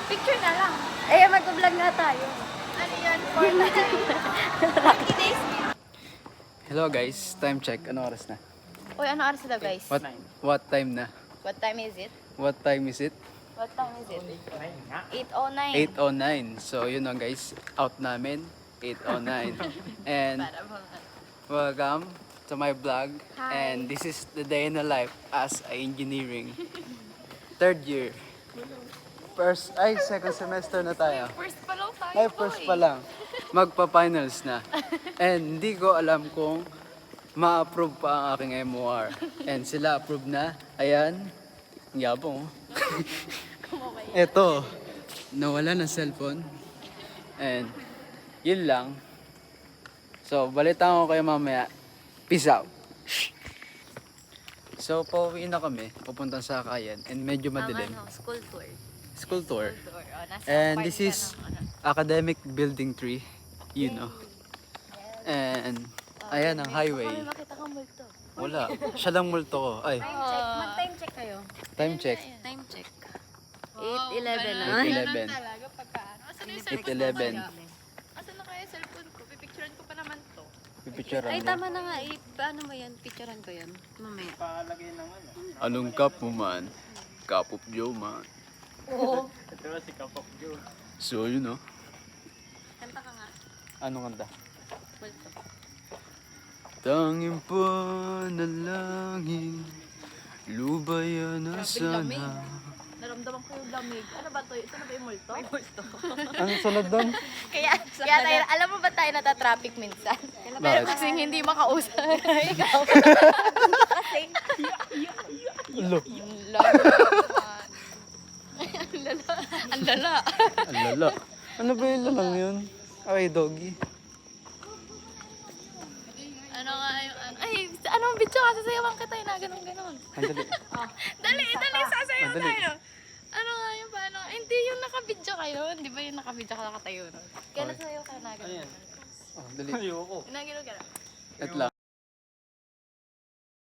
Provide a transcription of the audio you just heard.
Picture na lang. Eh, mag-vlog nga tayo. Ano yan? 40 days. Hello guys, time check. Ano oras na? Uy, ano oras na guys? What time na? What time is it? What time is it? What time is it? 8:09. 8:09. So yun know guys, out namin 8:09. And Para bang welcome to my vlog. Hi. And this is the day in the life as a engineering third year. Second semester na tayo. First pa lang tayo. Ay, first pa lang. Magpa-finals na. And hindi ko alam kung ma-approve pa ang aking MOR. And sila approve na. Ayan. Ang yabong. Eto. Nawala ng cellphone. And yun lang. So, balitaan ko kayo mamaya. Peace out. So, pauwi na kami. Pupunta sa Cagayan. And medyo madilim. School tour. School tour. Oh, nasa And part this ka is ng ano. Academic Building 3, you know. And ayan ang highway. Baka may makita kang multo. Wala, siya lang multo ko. Ay, Mag-time check kayo. time check. Time check. 8:11 na. 8:11. Talaga pagka ano. Asan na yung 8:11. Asan na kaya yung cellphone ko? Pipicturean ko pa naman to. Pipicturean Ay, mo. tama na nga. Paano mo yan? Picturean ko yan. Mamaya. Anong cup mo man? Cup of Joe man. Oo. So, you know. Kanta ka nga. Anong kanta? Multo. Tanging panalangin, lubayan na sana. Naramdaman ko yung lamig. Ano ba to? Ito na ba yung multo? May multo. Ano sunod doon? kaya tayo, alam mo ba tayo nata-traffic minsan? Pero Bakit? kasi hindi makausap. Ikaw. kasi, Ulo. ang lala. Ang lala. Ano ba yung lalang yun? Ay, doggy. Ano nga yung, ay, anong video ka? Sasayawan kita yun na ganun-ganun. Andali. Dali, sasayaw Madali. tayo. Ano nga yung paano? Hindi yung naka-video kayo. Di ba yung naka-video ka nakatayo nun? Kaya nasayaw ka na ganun. Oh, dali. Ginagano ka na. At lang.